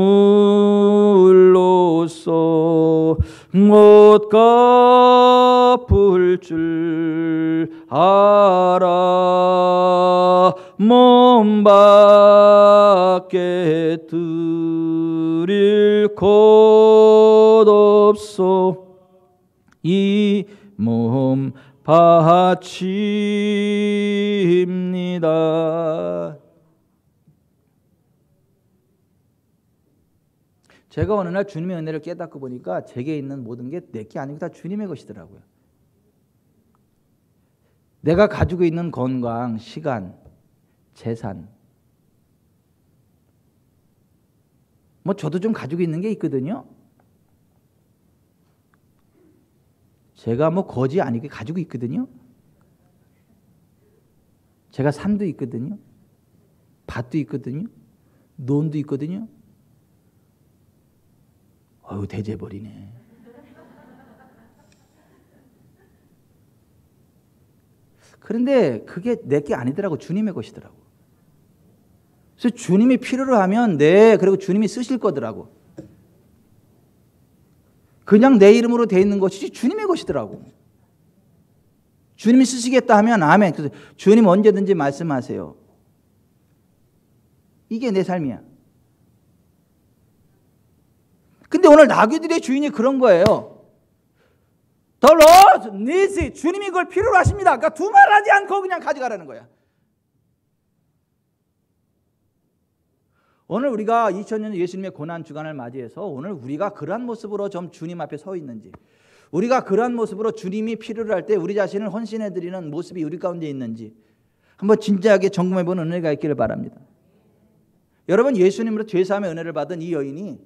못 갚을 줄 알아 몸 밖에 드릴 것 없어 이 몸 바칩니다. 제가 어느 날 주님의 은혜를 깨닫고 보니까 제게 있는 모든 게 내 게 아니고 다 주님의 것이더라고요. 내가 가지고 있는 건강, 시간, 재산, 뭐 저도 좀 가지고 있는 게 있거든요. 제가 뭐 거지 아니게 가지고 있거든요. 제가 산도 있거든요. 밭도 있거든요. 논도 있거든요. 어휴, 대재벌이네. 그런데 그게 내 게 아니더라고. 주님의 것이더라고. 그래서 주님이 필요로 하면 그리고 주님이 쓰실 거더라고. 그냥 내 이름으로 돼 있는 것이지 주님의 것이더라고. 주님이 쓰시겠다 하면 아멘. 그래서 주님 언제든지 말씀하세요. 이게 내 삶이야. 근데 오늘 나귀들의 주인이 그런 거예요. The Lord needs it. 주님이 그걸 필요로 하십니다. 그러니까 두말하지 않고 그냥 가져가라는 거야. 오늘 우리가 2000년 예수님의 고난주간을 맞이해서 오늘 우리가 그러한 모습으로 좀 주님 앞에 서 있는지, 우리가 그러한 모습으로 주님이 필요로 할 때 우리 자신을 헌신해드리는 모습이 우리 가운데 있는지 한번 진지하게 점검해보는 은혜가 있기를 바랍니다. 여러분, 예수님으로 죄사함의 은혜를 받은 이 여인이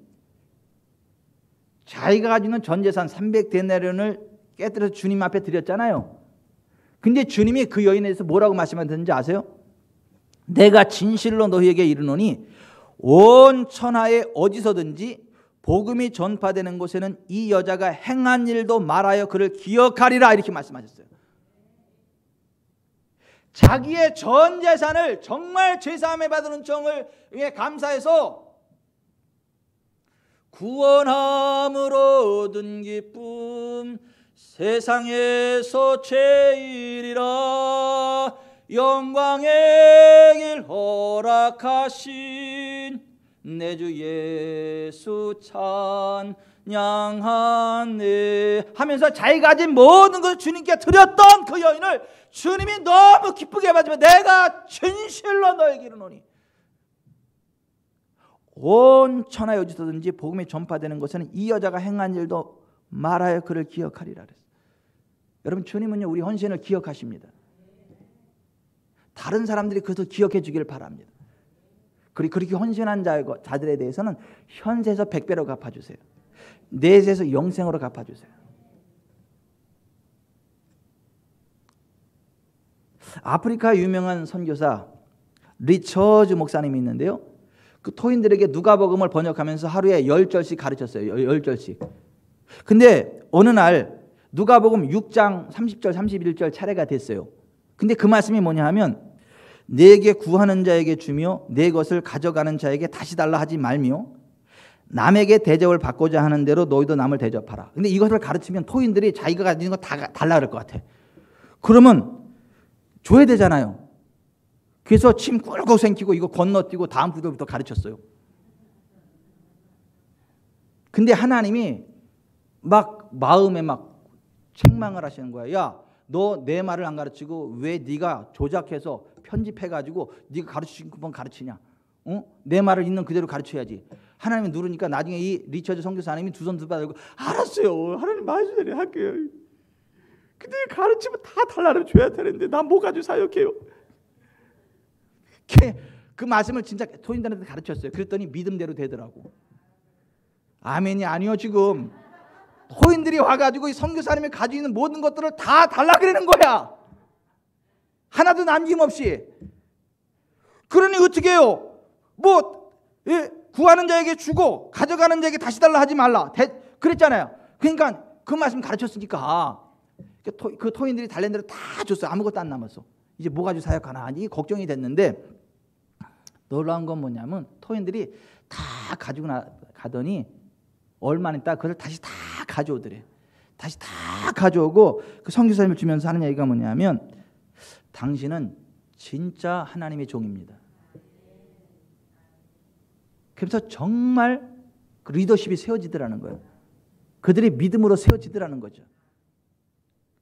자기가 가지고 있는 전 재산 300데나리온을 깨뜨려서 주님 앞에 드렸잖아요. 근데 주님이 그 여인에 대해서 뭐라고 말씀하셨는지 아세요? 내가 진실로 너희에게 이르노니 온 천하에 어디서든지 복음이 전파되는 곳에는 이 여자가 행한 일도 말하여 그를 기억하리라, 이렇게 말씀하셨어요. 자기의 전 재산을 정말 죄사함에 받은 은총을 위해 감사해서 구원함으로 얻은 기쁨 세상에서 제일이라 영광의 길 허락하신 내 주 예수 찬양하네 하면서 자기가 가진 모든 것을 주님께 드렸던 그 여인을 주님이 너무 기쁘게 받으며 내가 진실로 너에게 이르노니 온 천하에 어디서든지 복음이 전파되는 곳에는 이 여자가 행한 일도 말하여 그를 기억하리라 그랬어요. 여러분, 주님은요 우리 헌신을 기억하십니다. 다른 사람들이 그것을 기억해 주기를 바랍니다. 그리고 그렇게 헌신한 자들에 대해서는 현세에서 100배로 갚아주세요. 내세에서 영생으로 갚아주세요. 아프리카 유명한 선교사 리처즈 목사님이 있는데요, 그 토인들에게 누가복음을 번역하면서 하루에 10절씩 가르쳤어요. 10절씩. 근데 어느 날 누가복음 6장 30절 31절 차례가 됐어요. 근데 그 말씀이 뭐냐 하면 내게 구하는 자에게 주며 내 것을 가져가는 자에게 다시 달라 하지 말며 남에게 대접을 받고자 하는 대로 너희도 남을 대접하라. 근데 이것을 가르치면 토인들이 자기가 가지는 거 다 달라 그럴 것 같아. 그러면 줘야 되잖아요. 그래서 침 꿀꺽 생기고 이거 건너뛰고 다음 부들부터 가르쳤어요. 근데 하나님이 막 마음에 막 책망을 하시는 거야. 야, 너 내 말을 안 가르치고 왜 네가 조작해서 편집해가지고 네가 가르치는 것만 가르치냐? 내 말을 있는 그대로 가르쳐야지. 하나님이 누르니까 나중에 이 리처즈 선교사님이 두 손 두 발 들고 알았어요. 하나님 말씀대로 할게요. 근데 가르치면 다 달라를 줘야 되는데 난 뭐 가지고 사역해요? 그 말씀을 진짜 토인들한테 가르쳤어요. 그랬더니 믿음대로 되더라고. 아멘이 아니요. 지금 토인들이 와가지고 이 선교사님이 가지고 있는 모든 것들을 다 달라 그러는 거야. 하나도 남김없이. 그러니 어떻게 해요? 뭐 구하는 자에게 주고 가져가는 자에게 다시 달라 하지 말라 그랬잖아요. 그러니까 그 말씀 가르쳤으니까 그 토인들이 달랜 대로 다 줬어요. 아무것도 안 남았어. 이제 뭐 가지고 사역하나 이 걱정이 됐는데, 놀라운 건 뭐냐면 토인들이 다 가지고 가더니 얼마 안 있다 그걸 다시 다 가져오더래. 다시 다 가져오고 그 선교사님을 주면서 하는 얘기가 뭐냐면, 당신은 진짜 하나님의 종입니다. 그래서 정말 그 리더십이 세워지더라는 거예요. 그들이 믿음으로 세워지더라는 거죠.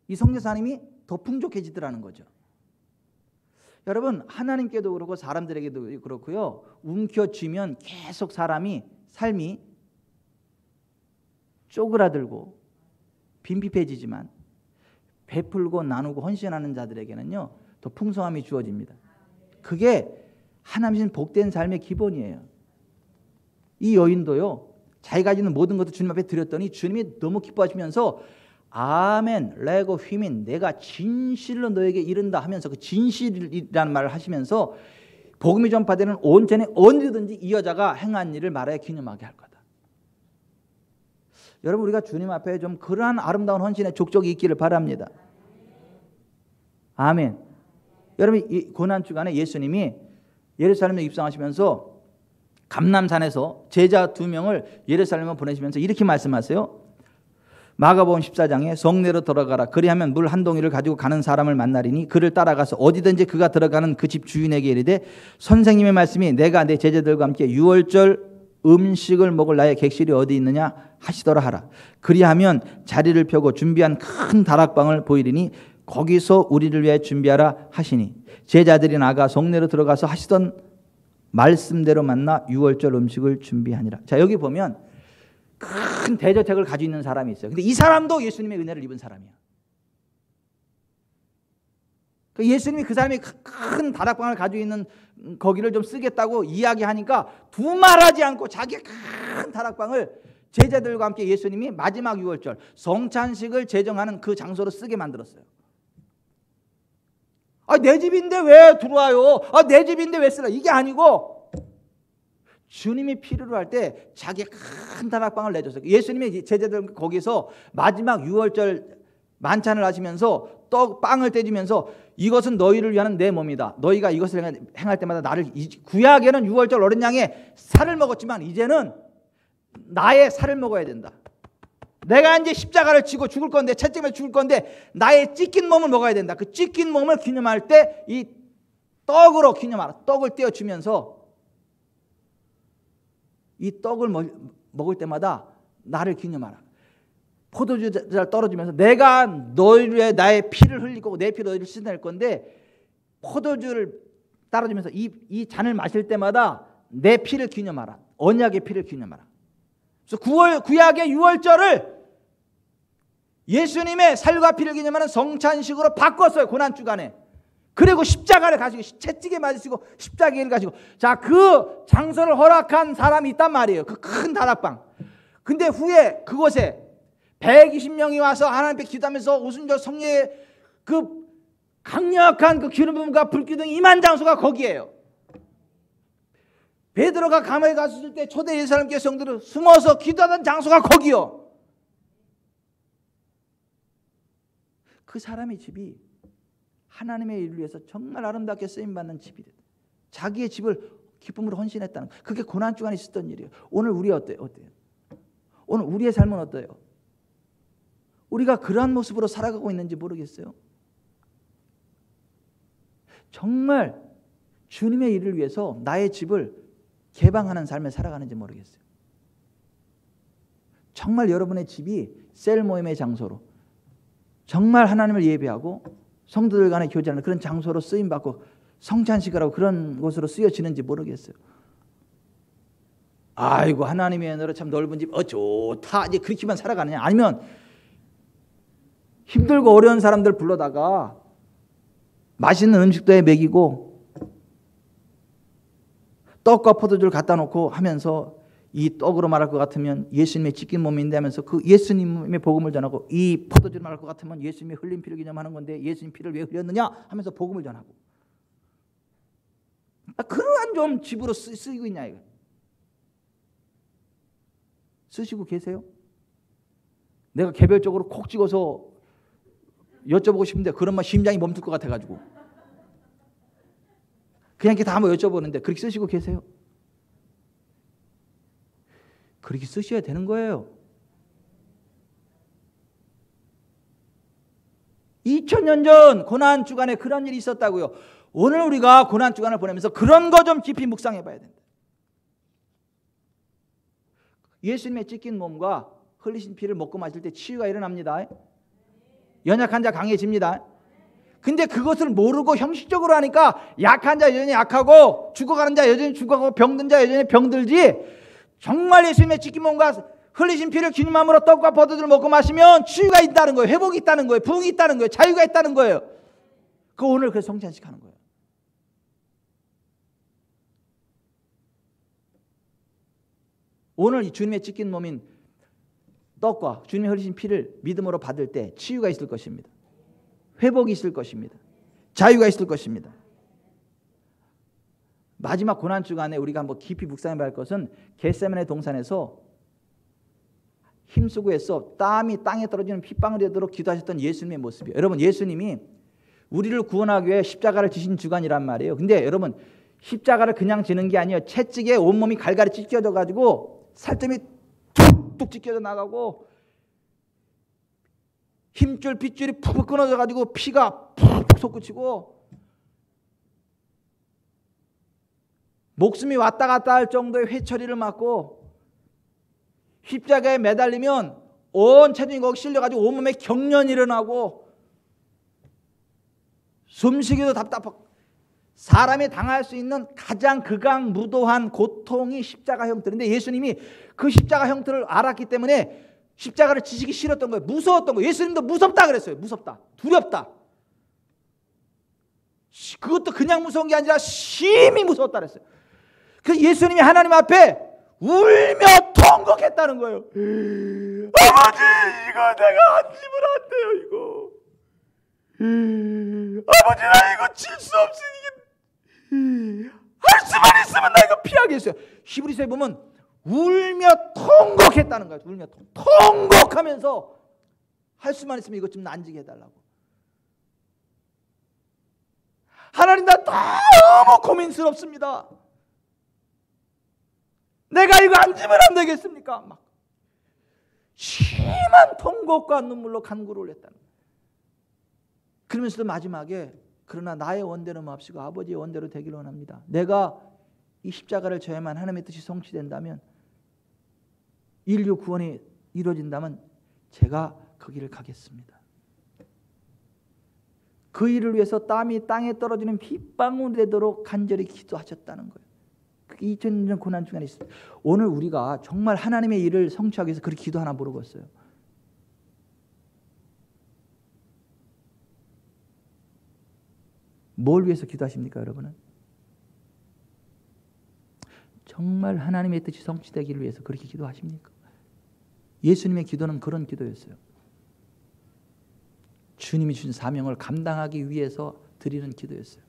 이 선교사님이 더 풍족해지더라는 거죠. 여러분, 하나님께도 그렇고 사람들에게도 그렇고요, 움켜쥐면 계속 삶이 쪼그라들고 빈핍해지지만 베풀고 나누고 헌신하는 자들에게는요 더 풍성함이 주어집니다. 그게 하나님 복된 삶의 기본이에요. 이 여인도요, 자기가 가지는 모든 것도 주님 앞에 드렸더니 주님이 너무 기뻐하시면서 아멘 레고 휘민 내가 진실로 너에게 이른다 하면서, 그 진실이라는 말을 하시면서 복음이 전파되는 온전에 언제든지 이 여자가 행한 일을 말하여 기념하게 할 거다. 여러분, 우리가 주님 앞에 좀 그러한 아름다운 헌신의 족적이 있기를 바랍니다. 아멘. 여러분, 이 고난주간에 예수님이 예루살렘에 입성하시면서 감람산에서 제자 2명을 예루살렘에 보내시면서 이렇게 말씀하세요. 마가복음 14장에 성내로 들어가라. 그리하면 물 한 동이를 가지고 가는 사람을 만나리니 그를 따라가서 어디든지 그가 들어가는 그 집 주인에게 이르되 선생님의 말씀이 내가 내 제자들과 함께 유월절 음식을 먹을 나의 객실이 어디 있느냐 하시더라 하라. 그리하면 자리를 펴고 준비한 큰 다락방을 보이리니 거기서 우리를 위해 준비하라 하시니 제자들이 나가 성내로 들어가서 하시던 말씀대로 만나 유월절 음식을 준비하니라. 자, 여기 보면 큰 대저택을 가지고 있는 사람이 있어요. 근데 이 사람도 예수님의 은혜를 입은 사람이야. 예수님이 그 사람이 큰 다락방을 가지고 있는 거기를 좀 쓰겠다고 이야기하니까 두말하지 않고 자기의 큰 다락방을 제자들과 함께 예수님이 마지막 유월절 성찬식을 제정하는 그 장소로 쓰게 만들었어요. 내 집인데 왜 들어와요? 내 집인데 왜 쓰라? 이게 아니고 주님이 필요로 할 때 자기의 큰 다락방을 내줬어요. 예수님이 제자들 거기서 마지막 유월절 만찬을 하시면서 빵을 떼주면서 이것은 너희를 위한 내 몸이다. 너희가 이것을 행할 때마다 나를, 구약에는 유월절 어린 양의 살을 먹었지만 이제는 나의 살을 먹어야 된다. 내가 이제 십자가를 지고 죽을 건데, 채찍에 죽을 건데 나의 찢긴 몸을 먹어야 된다. 그 찢긴 몸을 기념할 때 이 떡으로 기념하라. 떡을 떼어주면서 이 떡을 먹을 때마다 나를 기념하라. 포도주를 떨어지면서 내가 너희를 위해 나의 피를 흘릴 거고 내 피로 너희를 씻어낼 건데, 포도주를 따라주면서 이 잔을 마실 때마다 내 피를 기념하라. 언약의 피를 기념하라. 그래서 구약의 유월절을 예수님의 살과 피를 기념하는 성찬식으로 바꿨어요. 고난주간에. 그리고 십자가를 가지고 채찍에 맞으시고 십자가를 가지고, 자, 그 장소를 허락한 사람이 있단 말이에요. 그 큰 다락방. 근데 후에 그곳에 120명이 와서 하나님 앞에 기도하면서 오순절 성령의 그 강력한 그 기름 부음과 불 기둥이 임한 장소가 거기에요. 베드로가 감옥에 갔을 때 초대 예루살렘 교회 성도들 숨어서 기도하던 장소가 거기요. 그 사람의 집이 하나님의 일을 위해서 정말 아름답게 쓰임받는 집이 됐다. 자기의 집을 기쁨으로 헌신했다는, 그게 고난주간에 있었던 일이에요. 오늘 우리 어때요? 오늘 우리의 삶은 어때요? 우리가 그러한 모습으로 살아가고 있는지 모르겠어요. 정말 주님의 일을 위해서 나의 집을 개방하는 삶을 살아가는지 모르겠어요. 정말 여러분의 집이 셀 모임의 장소로, 정말 하나님을 예배하고 성도들 간의 교제하는 그런 장소로 쓰임받고 성찬식을 하고 그런 곳으로 쓰여지는지 모르겠어요. 아이고, 하나님의 은혜로 참 넓은 집, 좋다, 이제 그렇게만 살아가느냐? 아니면 힘들고 어려운 사람들 불러다가 맛있는 음식도 해 먹이고 떡과 포도주를 갖다 놓고 하면서, 이 떡으로 말할 것 같으면 예수님의 찢긴 몸인데 하면서 그 예수님의 복음을 전하고, 이 포도주를 말할 것 같으면 예수님의 흘린 피를 기념하는 건데 예수님 피를 왜 흘렸느냐 하면서 복음을 전하고, 그러한 좀 집으로 쓰이고 있냐 이거. 쓰시고 계세요? 내가 개별적으로 콕 찍어서 여쭤보고 싶은데 그러면 심장이 멈출 것 같아가지고 그냥 이렇게 다 한번 여쭤보는데 그렇게 쓰시고 계세요? 그렇게 쓰셔야 되는 거예요. 2000년 전 고난주간에 그런 일이 있었다고요. 오늘 우리가 고난주간을 보내면서 그런 거 좀 깊이 묵상해 봐야 된다. 예수님의 찢긴 몸과 흘리신 피를 먹고 마실 때 치유가 일어납니다. 연약한 자 강해집니다. 근데 그것을 모르고 형식적으로 하니까 약한 자 여전히 약하고 죽어가는 자 여전히 죽어가고 병든 자 여전히 병들지, 정말 예수님의 찢긴 몸과 흘리신 피를 주님 마음으로 떡과 포도주를 먹고 마시면 치유가 있다는 거예요. 회복이 있다는 거예요. 부흥이 있다는 거예요. 자유가 있다는 거예요. 그 오늘 그래서 성찬식 하는 거예요. 오늘 이 주님의 찢긴 몸인 떡과 주님의 흘리신 피를 믿음으로 받을 때 치유가 있을 것입니다. 회복이 있을 것입니다. 자유가 있을 것입니다. 마지막 고난주간에 우리가 한번 깊이 묵상해 봐야 할 것은 겟세마네 동산에서 힘쓰고 해서 땀이 땅에 떨어지는 핏방울이 되도록 기도하셨던 예수님의 모습이에요. 여러분, 예수님이 우리를 구원하기 위해 십자가를 지신 주간이란 말이에요. 근데 여러분, 십자가를 그냥 지는 게 아니에요. 채찍에 온몸이 갈갈이 찢겨져 가지고 살점이 툭툭 찢겨져 나가고 힘줄 핏줄이 푹푹 끊어져 가지고 피가 푹푹 솟구치고 목숨이 왔다 갔다 할 정도의 회초리를 맞고 십자가에 매달리면 온 체중이 거기 실려가지고 온몸에 경련이 일어나고 숨쉬기도 답답하고 사람이 당할 수 있는 가장 극악무도한 고통이 십자가 형틀인데 예수님이 그 십자가 형틀을 알았기 때문에 십자가를 지시기 싫었던 거예요. 무서웠던 거예요. 예수님도 무섭다 그랬어요. 무섭다. 두렵다. 그것도 그냥 무서운 게 아니라 심히 무서웠다 그랬어요. 그래서 예수님이 하나님 앞에 울며 통곡했다는 거예요. 아버지, 이거 내가 앉으면 안 돼요. 이거 아버지, 나 이거 질 수 없으니 할 수만 있으면 나 이거 피하겠어요. 히브리서에 보면 울며 통곡했다는 거예요. 울며 통곡하면서 할 수만 있으면 이것 좀 난지게 해달라고. 하나님, 나 너무 고민스럽습니다. 내가 이거 앉으면 안 되겠습니까? 막 심한 통곡과 눈물로 간구를 올렸다는 거예요. 그러면서도 마지막에 그러나 나의 원대로 마옵시고 아버지의 원대로 되기를 원합니다. 내가 이 십자가를 져야만 하나님의 뜻이 성취된다면, 인류 구원이 이루어진다면 제가 그 길을 가겠습니다. 그 일을 위해서 땀이 땅에 떨어지는 핏방울 되도록 간절히 기도하셨다는 거예요. 그게 2000년 전 고난주간에 있어요. 오늘 우리가 정말 하나님의 일을 성취하기 위해서 그렇게 기도 하나 물어봤어요. 뭘 위해서 기도하십니까, 여러분은? 정말 하나님의 뜻이 성취되기를 위해서 그렇게 기도하십니까? 예수님의 기도는 그런 기도였어요. 주님이 주신 사명을 감당하기 위해서 드리는 기도였어요.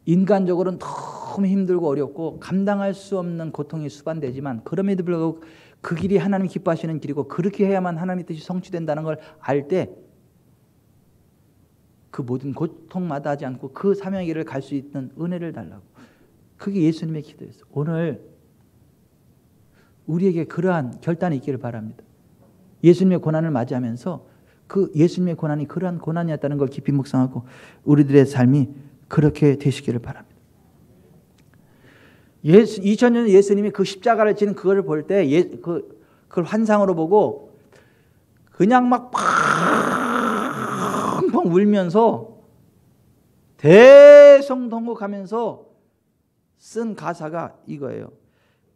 인간적으로는 너무 힘들고 어렵고 감당할 수 없는 고통이 수반되지만 그럼에도 불구하고 그 길이 하나님 기뻐하시는 길이고 그렇게 해야만 하나님의 뜻이 성취된다는 걸 알 때 그 모든 고통마다 하지 않고 그 사명의 길을 갈 수 있는 은혜를 달라고. 그게 예수님의 기도였어요. 오늘 우리에게 그러한 결단이 있기를 바랍니다. 예수님의 고난을 맞이하면서 그 예수님의 고난이 그러한 고난이었다는 걸 깊이 묵상하고 우리들의 삶이 그렇게 되시기를 바랍니다. 2000년 예수님이 그 십자가를 지는 그거를 볼 때 그걸 환상으로 보고 그냥 막 펑펑 울면서 대성통곡하면서 쓴 가사가 이거예요.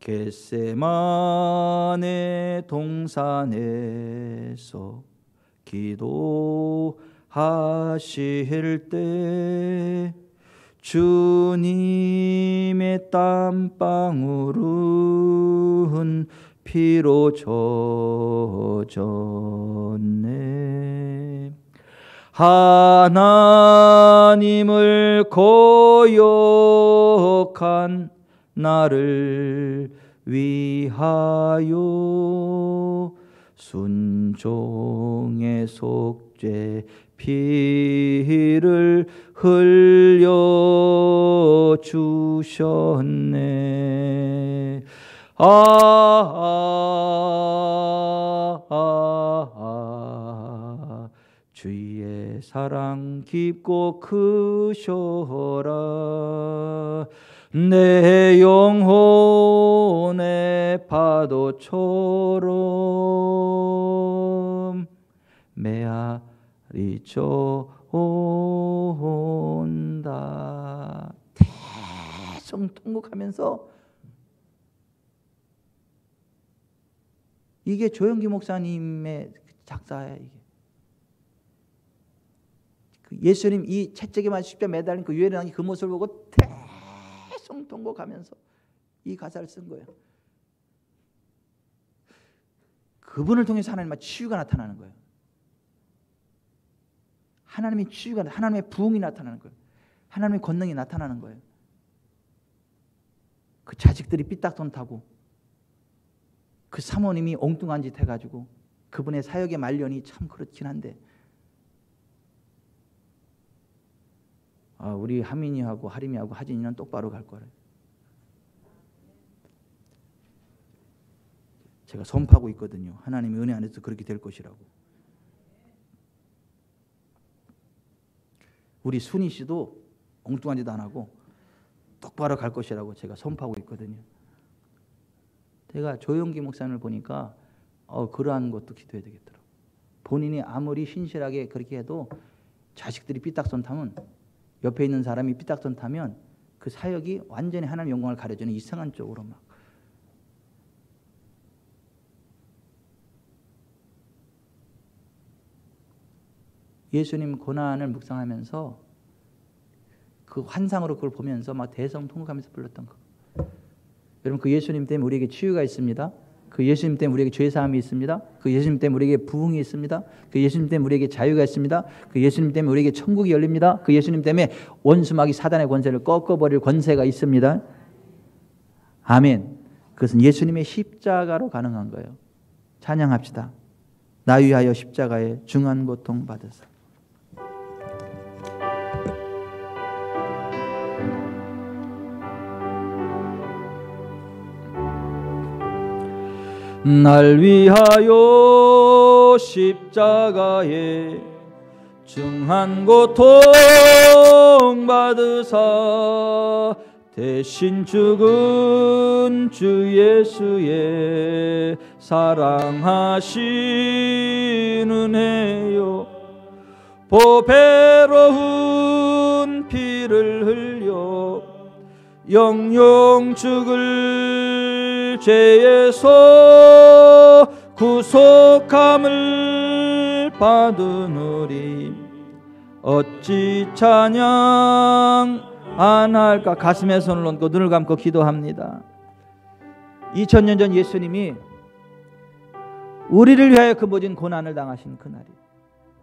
겟세마네 동산에서 기도하실 때 주님의 땀방울은 피로 젖었네. 하나님을 거역한 나를 위하여 순종의 속죄 피를 흘려 주셨네. 주의 사랑 깊고 크셔라. 내 영혼의 파도처럼 메아리 쳐온다. 대성통곡하면서, 이게 조영기 목사님의 작사야. 이게 예수님 이 채찍에만 십자가 매달린 그 유혈의 그 모습을 보고 대성통곡하면서 이 가사를 쓴 거예요. 그분을 통해서 하나님의 치유가 나타나는 거예요. 하나님의 치유가, 하나님의 부흥이 나타나는 거예요. 하나님의 권능이 나타나는 거예요. 그 자식들이 삐딱돈 타고 그 사모님이 엉뚱한 짓 해가지고 그분의 사역의 말년이 참 그렇긴 한데, 우리 하민이하고 하림이하고 하진이는 똑바로 갈 거래. 제가 선포하고 있거든요. 하나님의 은혜 안에서 그렇게 될 것이라고. 우리 순희 씨도 엉뚱한 짓 안 하고 똑바로 갈 것이라고 제가 선포하고 있거든요. 제가 조영기 목사님을 보니까 그러한 것도 기도해야 되겠더라고. 본인이 아무리 신실하게 그렇게 해도 자식들이 삐딱선 타면, 옆에 있는 사람이 삐딱선 타면 그 사역이 완전히 하나님의 영광을 가려주는 이상한 쪽으로 막. 예수님 고난을 묵상하면서 그 환상으로 그걸 보면서 막 대성통곡하면서 불렀던 거. 여러분, 그 예수님 때문에 우리에게 치유가 있습니다. 그 예수님 때문에 우리에게 죄사함이 있습니다. 그 예수님 때문에 우리에게 부흥이 있습니다. 그 예수님 때문에 우리에게 자유가 있습니다. 그 예수님 때문에 우리에게 천국이 열립니다. 그 예수님 때문에 원수마귀 사단의 권세를 꺾어버릴 권세가 있습니다. 아멘. 그것은 예수님의 십자가로 가능한 거예요. 찬양합시다. 나 위하여 십자가에 중한 고통 받으사. 날 위하여 십자가에 중한 고통 받으사 대신 죽은 주 예수의 사랑하신 은혜요, 보배로운 피를 흘려 영영 죽을 죄에서 구속함을 받으노리 어찌 찬양 안 할까. 가슴에 손을 얹고 눈을 감고 기도합니다. 2000년 전 예수님이 우리를 위하여 그 모진 고난을 당하신 그날이,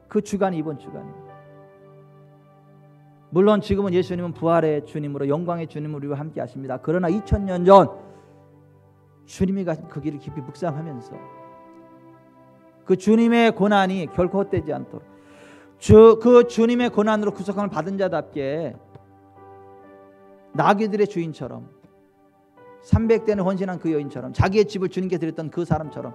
그 주간이 이번 주간이에요. 물론 지금은 예수님은 부활의 주님으로 영광의 주님으로 우리와 함께 하십니다. 그러나 2000년 전 주님이 가신 그 길을 깊이 묵상하면서 그 주님의 고난이 결코 헛되지 않도록, 그 주님의 고난으로 구속함을 받은 자답게 나귀들의 주인처럼, 300대는 헌신한 그 여인처럼, 자기의 집을 주님께 드렸던 그 사람처럼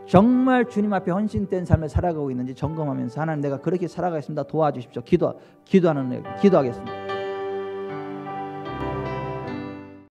정말 주님 앞에 헌신된 삶을 살아가고 있는지 점검하면서, 하나님 내가 그렇게 살아가겠습니다. 도와주십시오. 기도하겠습니다.